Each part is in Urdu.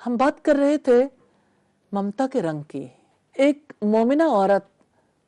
ہم بات کر رہے تھے ممتا کے رنگ کی۔ ایک مومنہ عورت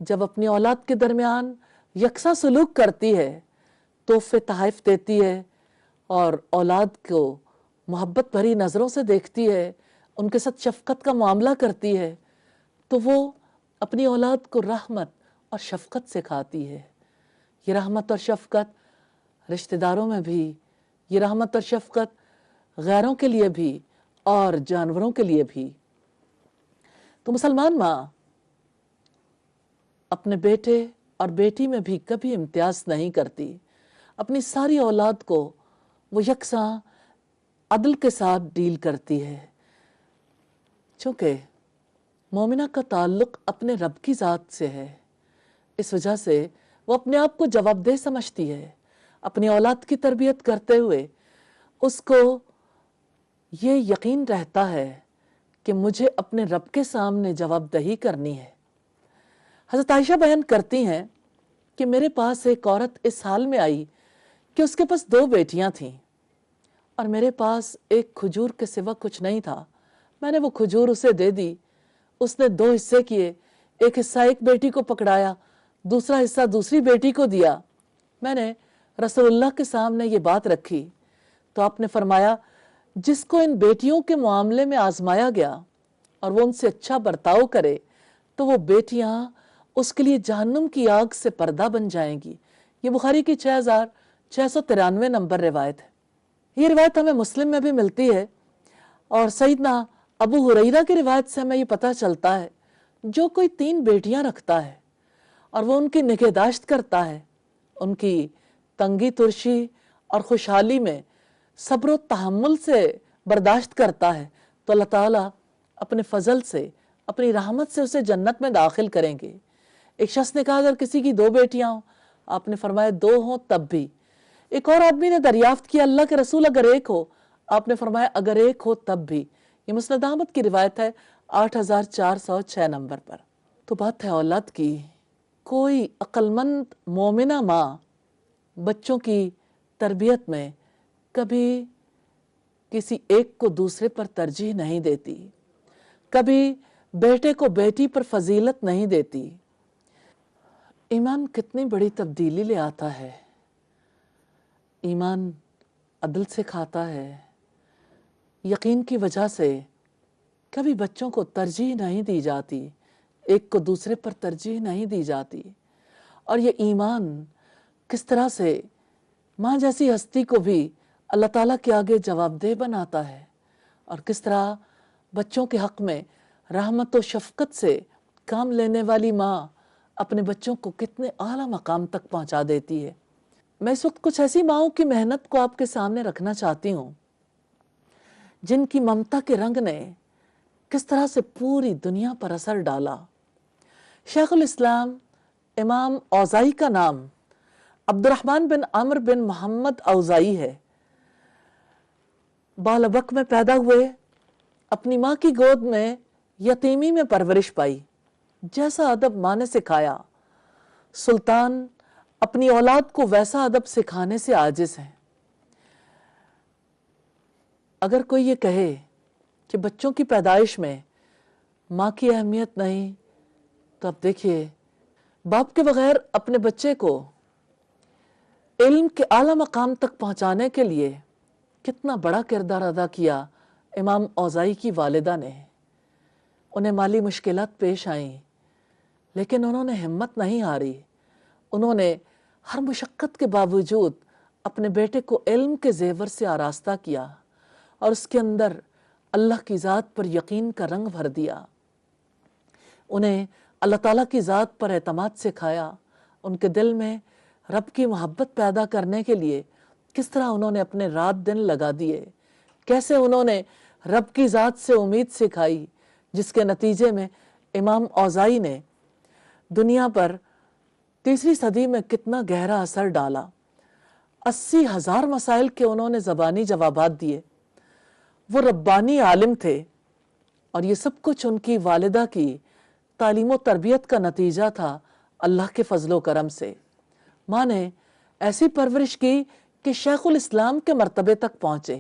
جب اپنی اولاد کے درمیان یکساں سلوک کرتی ہے، تحفے تحائف دیتی ہے اور اولاد کو محبت بھری نظروں سے دیکھتی ہے، ان کے ساتھ شفقت کا معاملہ کرتی ہے، تو وہ اپنی اولاد کو رحمت اور شفقت سکھاتی ہے۔ یہ رحمت اور شفقت رشتہ داروں میں بھی، یہ رحمت اور شفقت غیروں کے لیے بھی اور جانوروں کے لیے بھی۔ تو مسلمان ماں اپنے بیٹے اور بیٹی میں بھی کبھی امتیاز نہیں کرتی، اپنی ساری اولاد کو وہ یکساں عدل کے ساتھ ڈیل کرتی ہے، چونکہ مومنہ کا تعلق اپنے رب کی ذات سے ہے۔ اس وجہ سے وہ اپنے آپ کو جواب دہ سمجھتی ہے۔ اپنی اولاد کی تربیت کرتے ہوئے اس کو یہ یقین رہتا ہے کہ مجھے اپنے رب کے سامنے جواب دہی کرنی ہے۔ حضرت عائشہ بیان کرتی ہیں کہ میرے پاس ایک عورت اس حال میں آئی کہ اس کے پاس 2 بیٹیاں تھیں اور میرے پاس ایک کھجور کے سوا کچھ نہیں تھا۔ میں نے وہ کھجور اسے دے دی، اس نے 2 حصے کیے، ایک حصہ ایک بیٹی کو پکڑایا، دوسرا حصہ دوسری بیٹی کو دیا۔ میں نے رسول اللہ کے سامنے یہ بات رکھی تو آپ نے فرمایا، جس کو ان بیٹیوں کے معاملے میں آزمایا گیا اور وہ ان سے اچھا برتاؤ کرے تو وہ بیٹیاں اس کے لیے جہنم کی آگ سے پردہ بن جائیں گی۔ یہ بخاری کی 6693 نمبر روایت ہے۔ یہ روایت ہمیں مسلم میں بھی ملتی ہے، اور سیدنا ابو ہریرہ کی روایت سے ہمیں یہ پتہ چلتا ہے جو کوئی 3 بیٹیاں رکھتا ہے اور وہ ان کی نگہداشت کرتا ہے، ان کی تنگی ترشی اور خوشحالی میں صبر و تحمل سے برداشت کرتا ہے، تو اللہ تعالیٰ اپنے فضل سے، اپنی رحمت سے اسے جنت میں داخل کریں گے۔ ایک شخص نے کہا اگر کسی کی 2 بیٹیاں ہوں، آپ نے فرمایا 2 ہوں تب بھی۔ ایک اور آدمی نے دریافت کیا اللہ کے رسول اگر 1 ہو، آپ نے فرمایا اگر 1 ہو تب بھی۔ یہ مسند احمد کی روایت ہے 8406 نمبر پر۔ تو بات ہے اولاد کی۔ کوئی عقل مند مومنہ ماں بچوں کی تربیت میں کبھی کسی ایک کو دوسرے پر ترجیح نہیں دیتی، کبھی بیٹے کو بیٹی پر فضیلت نہیں دیتی۔ ایمان کتنی بڑی تبدیلی لے آتا ہے۔ ایمان عدل سے کھاتا ہے۔ یقین کی وجہ سے کبھی بچوں کو ترجیح نہیں دی جاتی، ایک کو دوسرے پر ترجیح نہیں دی جاتی۔ اور یہ ایمان کس طرح سے ماں جیسی ہستی کو بھی اللہ تعالیٰ کے آگے جواب دہ بناتا ہے، اور کس طرح بچوں کے حق میں رحمت و شفقت سے کام لینے والی ماں اپنے بچوں کو کتنے اعلیٰ مقام تک پہنچا دیتی ہے۔ میں اس وقت کچھ ایسی ماؤں کی محنت کو آپ کے سامنے رکھنا چاہتی ہوں جن کی ممتا کے رنگ نے کس طرح سے پوری دنیا پر اثر ڈالا۔ شیخ الاسلام امام اوزائی کا نام عبد الرحمن بن عمرو بن محمد اوزائی ہے۔ بالابک میں پیدا ہوئے، اپنی ماں کی گود میں یتیمی میں پرورش پائی، جیسا ادب ماں نے سکھایا سلطان اپنی اولاد کو ویسا ادب سکھانے سے عاجز ہیں۔ اگر کوئی یہ کہے کہ بچوں کی پیدائش میں ماں کی اہمیت نہیں، تو اب دیکھیے باپ کے بغیر اپنے بچے کو علم کے اعلیٰ مقام تک پہنچانے کے لیے کتنا بڑا کردار ادا کیا امام اوزائی کی والدہ نے۔ انہیں مالی مشکلات پیش آئیں لیکن انہوں نے ہمت نہیں ہاری۔ انہوں نے ہر مشقت کے باوجود اپنے بیٹے کو علم کے زیور سے آراستہ کیا اور اس کے اندر اللہ کی ذات پر یقین کا رنگ بھر دیا۔ انہیں اللہ تعالیٰ کی ذات پر اعتماد سکھایا۔ ان کے دل میں رب کی محبت پیدا کرنے کے لیے کس طرح انہوں نے اپنے رات دن لگا دیے، کیسے انہوں نے رب کی ذات سے امید سکھائی، جس کے نتیجے میں امام اوزائی نے دنیا پر 3 صدی میں کتنا گہرا اثر ڈالا۔ 80,000 مسائل کے انہوں نے زبانی جوابات دیے۔ وہ ربانی عالم تھے، اور یہ سب کچھ ان کی والدہ کی تعلیم و تربیت کا نتیجہ تھا اللہ کے فضل و کرم سے۔ ماں نے ایسی پرورش کی کہ شیخ الاسلام کے مرتبے تک پہنچے۔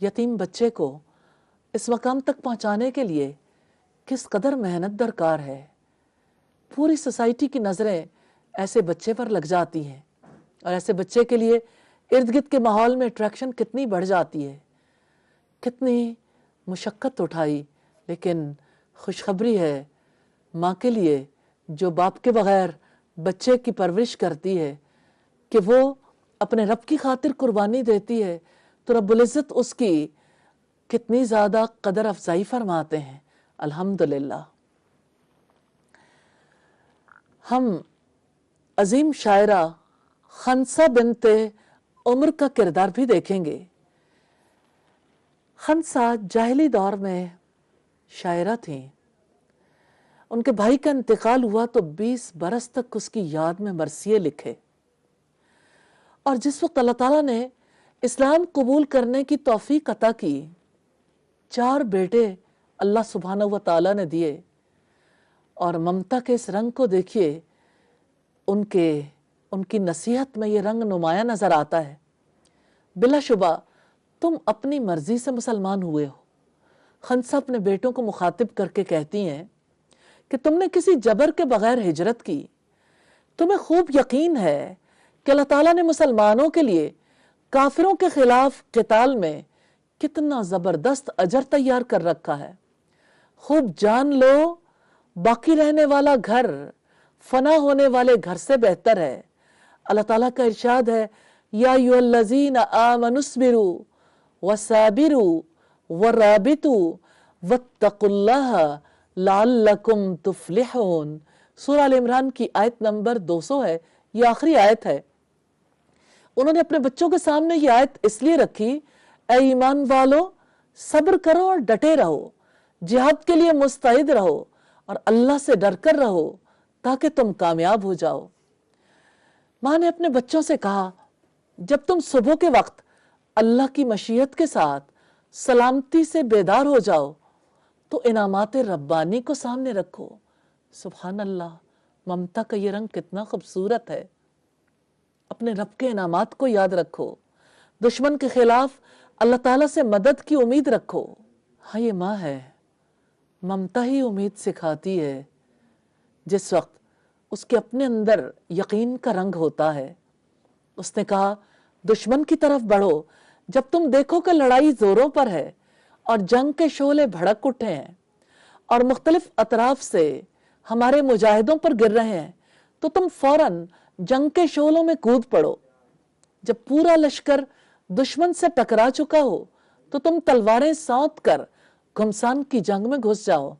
یتیم بچے کو اس مقام تک پہنچانے کے لیے کس قدر محنت درکار ہے۔ پوری سوسائٹی کی نظریں ایسے بچے پر لگ جاتی ہیں، اور ایسے بچے کے لیے ارد گرد کے ماحول میں اٹریکشن کتنی بڑھ جاتی ہے، کتنی مشقت اٹھائی۔ لیکن خوشخبری ہے ماں کے لیے جو باپ کے بغیر بچے کی پرورش کرتی ہے، کہ وہ اپنے رب کی خاطر قربانی دیتی ہے، تو رب العزت اس کی کتنی زیادہ قدر افزائی فرماتے ہیں۔ الحمدللہ۔ ہم عظیم شاعرہ خنسا بنت عمر کا کردار بھی دیکھیں گے۔ خنسا جاہلی دور میں شاعرہ تھیں۔ ان کے بھائی کا انتقال ہوا تو 20 برس تک اس کی یاد میں مرثیے لکھے، اور جس وقت اللہ تعالیٰ نے اسلام قبول کرنے کی توفیق عطا کی، 4 بیٹے اللہ سبحانہ و تعالیٰ نے دیے، اور ممتا کے اس رنگ کو دیکھیے، ان کی نصیحت میں یہ رنگ نمایاں نظر آتا ہے۔ بلا شبہ تم اپنی مرضی سے مسلمان ہوئے ہو۔ خنسا اپنے بیٹوں کو مخاطب کر کے کہتی ہیں کہ تم نے کسی جبر کے بغیر ہجرت کی، تمہیں خوب یقین ہے کہ اللہ تعالیٰ نے مسلمانوں کے لیے کافروں کے خلاف قتال میں کتنا زبردست اجر تیار کر رکھا ہے۔ خوب جان لو باقی رہنے والا گھر فنا ہونے والے گھر سے بہتر ہے۔ اللہ تعالیٰ کا ارشاد ہے، یا ایھا الذین آمنوا اصبروا وصابروا ورابطوا واتقوا اللہ لعلکم تفلحون۔ سورہ ال عمران کی آیت نمبر 200 ہے، یہ آخری آیت ہے۔ انہوں نے اپنے بچوں کے سامنے یہ آیت اس لیے رکھی، اے ایمان والو صبر کرو اور ڈٹے رہو، جہاد کے لیے مستعد رہو، اور اللہ سے ڈر کر رہو تاکہ تم کامیاب ہو جاؤ۔ ماں نے اپنے بچوں سے کہا، جب تم صبح کے وقت اللہ کی مشیت کے ساتھ سلامتی سے بیدار ہو جاؤ تو انعامات ربانی کو سامنے رکھو۔ سبحان اللہ، ممتا کا یہ رنگ کتنا خوبصورت ہے۔ اپنے رب کے انعامات کو یاد رکھو، دشمن کے خلاف اللہ تعالیٰ سے مدد کی امید رکھو۔ ہاں، یہ ماں ہے، ممتا ہی امید سکھاتی ہے جس وقت اس کے اپنے اندر یقین کا رنگ ہوتا ہے۔ اس نے کہا، دشمن کی طرف بڑھو جب تم دیکھو کہ لڑائی زوروں پر ہے اور جنگ کے شعلے بھڑک اٹھے ہیں اور مختلف اطراف سے ہمارے مجاہدوں پر گر رہے ہیں، تو تم فوراً جنگ کے شعلوں میں کود پڑو۔ جب پورا لشکر دشمن سے ٹکرا چکا ہو تو تم تلواریں سونت کر گھمسان کی جنگ میں گھس جاؤ۔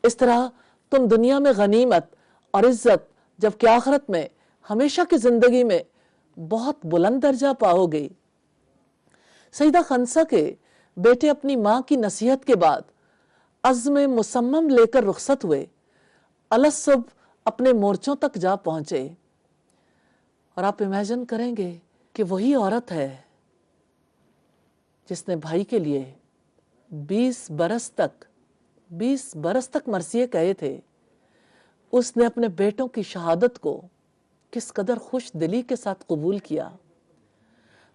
اس طرح تم دنیا میں غنیمت اور عزت، جبکہ آخرت میں ہمیشہ کی زندگی میں بہت بلند درجہ پاؤ گے۔ سیدہ خنسا کے بیٹے اپنی ماں کی نصیحت کے بعد عزم مصمم لے کر رخصت ہوئے، الصبح اپنے مورچوں تک جا پہنچے۔ اور آپ امیجن کریں گے کہ وہی عورت ہے جس نے بھائی کے لیے 20 برس تک مرثیے کہے تھے۔ اس نے اپنے بیٹوں کی شہادت کو کس قدر خوش دلی کے ساتھ قبول کیا۔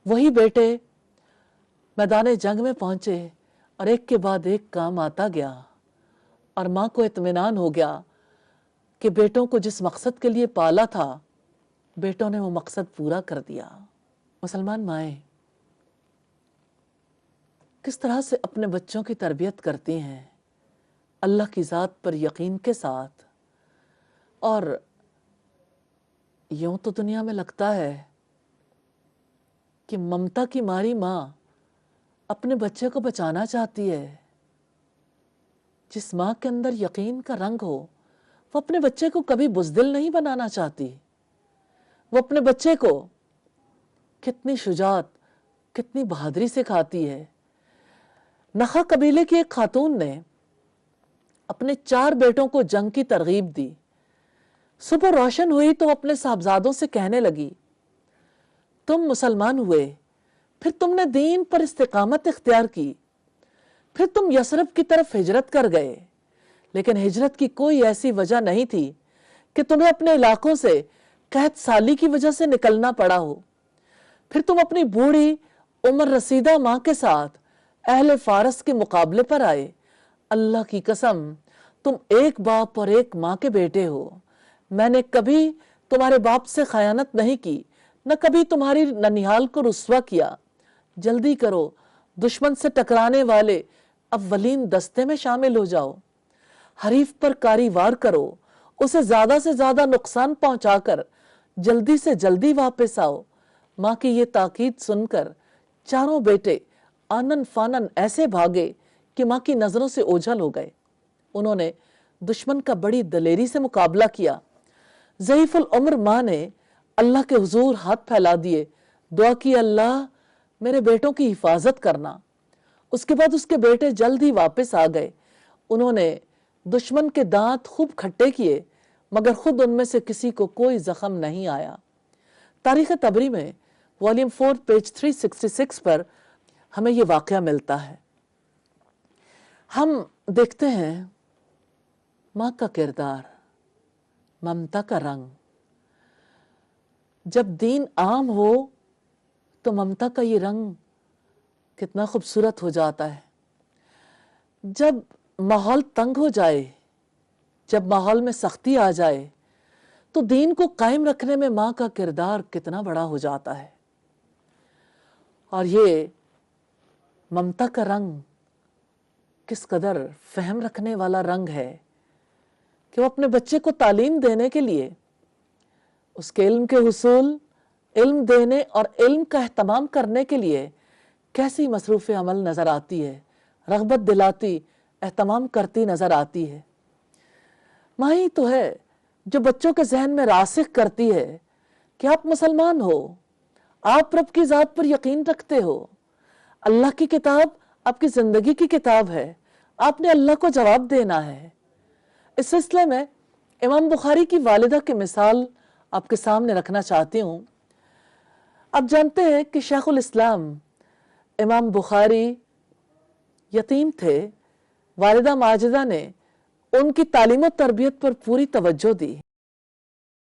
وہی بیٹے میدان جنگ میں پہنچے اور ایک کے بعد ایک کام آتا گیا، اور ماں کو اطمینان ہو گیا کہ بیٹوں کو جس مقصد کے لیے پالا تھا، بیٹوں نے وہ مقصد پورا کر دیا۔ مسلمان مائیں کس طرح سے اپنے بچوں کی تربیت کرتی ہیں اللہ کی ذات پر یقین کے ساتھ، اور یوں تو دنیا میں لگتا ہے کہ ممتا کی ماری ماں اپنے بچے کو بچانا چاہتی ہے۔ جس ماں کے اندر یقین کا رنگ ہو، وہ اپنے بچے کو کبھی بزدل نہیں بنانا چاہتی۔ وہ اپنے بچے کو کتنی شجاعت، کتنی بہادری سکھاتی ہے۔ نخا قبیلے کی ایک خاتون نے اپنے 4 بیٹوں کو جنگ کی ترغیب دی۔ صبح روشن ہوئی تو اپنے صاحبزادوں سے کہنے لگی، تم مسلمان ہوئے، پھر تم نے دین پر استقامت اختیار کی، پھر تم یثرب کی طرف ہجرت کر گئے، لیکن ہجرت کی کوئی ایسی وجہ نہیں تھی کہ تمہیں اپنے علاقوں سے قحط سالی کی وجہ سے نکلنا پڑا ہو۔ پھر تم اپنی بوڑھی عمر رسیدہ ماں کے ساتھ اہل فارس کے مقابلے پر آئے۔ اللہ کی قسم تم ایک باپ اور ایک ماں کے بیٹے ہو، میں نے کبھی تمہارے باپ سے خیانت نہیں کی، نہ کبھی تمہاری ننیال کو رسوا کیا۔ جلدی کرو، دشمن سے ٹکرانے والے اولین دستے میں شامل ہو جاؤ، حریف پر کاری وار کرو، اسے زیادہ سے زیادہ نقصان پہنچا کر جلدی سے جلدی واپس آؤ۔ ماں کی یہ تاکید سن کر چاروں بیٹے آنن فانن ایسے بھاگے کہ ماں کی نظروں سے اوجھل ہو گئے۔ انہوں نے دشمن کا بڑی دلیری سے مقابلہ کیا۔ ضعیف العمر ماں نے اللہ کے حضور ہاتھ پھیلا دیے، دعا کی اللہ میرے بیٹوں کی حفاظت کرنا۔ اس کے بعد اس کے بیٹے جلد ہی واپس آ گئے۔ انہوں نے دشمن کے دانت خوب کھٹے کیے مگر خود ان میں سے کسی کو کوئی زخم نہیں آیا۔ تاریخ طبری میں والیوم 4 پیج 366 پر ہمیں یہ واقعہ ملتا ہے۔ ہم دیکھتے ہیں ماں کا کردار، ممتا کا رنگ۔ جب دین عام ہو تو ممتا کا یہ رنگ کتنا خوبصورت ہو جاتا ہے۔ جب ماحول تنگ ہو جائے، جب ماحول میں سختی آ جائے تو دین کو قائم رکھنے میں ماں کا کردار کتنا بڑا ہو جاتا ہے۔ اور یہ ممتا کا رنگ کس قدر فہم رکھنے والا رنگ ہے کہ وہ اپنے بچے کو تعلیم دینے کے لیے، اس کے علم کے حصول، علم دینے اور علم کا اہتمام کرنے کے لیے کیسی مصروف عمل نظر آتی ہے، رغبت دلاتی، اہتمام کرتی نظر آتی ہے۔ ماں ہی تو ہے جو بچوں کے ذہن میں راسخ کرتی ہے کہ آپ مسلمان ہو، آپ رب کی ذات پر یقین رکھتے ہو، اللہ کی کتاب آپ کی زندگی کی کتاب ہے، آپ نے اللہ کو جواب دینا ہے۔ اس سلسلے میں امام بخاری کی والدہ کی مثال آپ کے سامنے رکھنا چاہتی ہوں۔ آپ جانتے ہیں کہ شیخ الاسلام امام بخاری یتیم تھے، والدہ ماجدہ نے ان کی تعلیم و تربیت پر پوری توجہ دی۔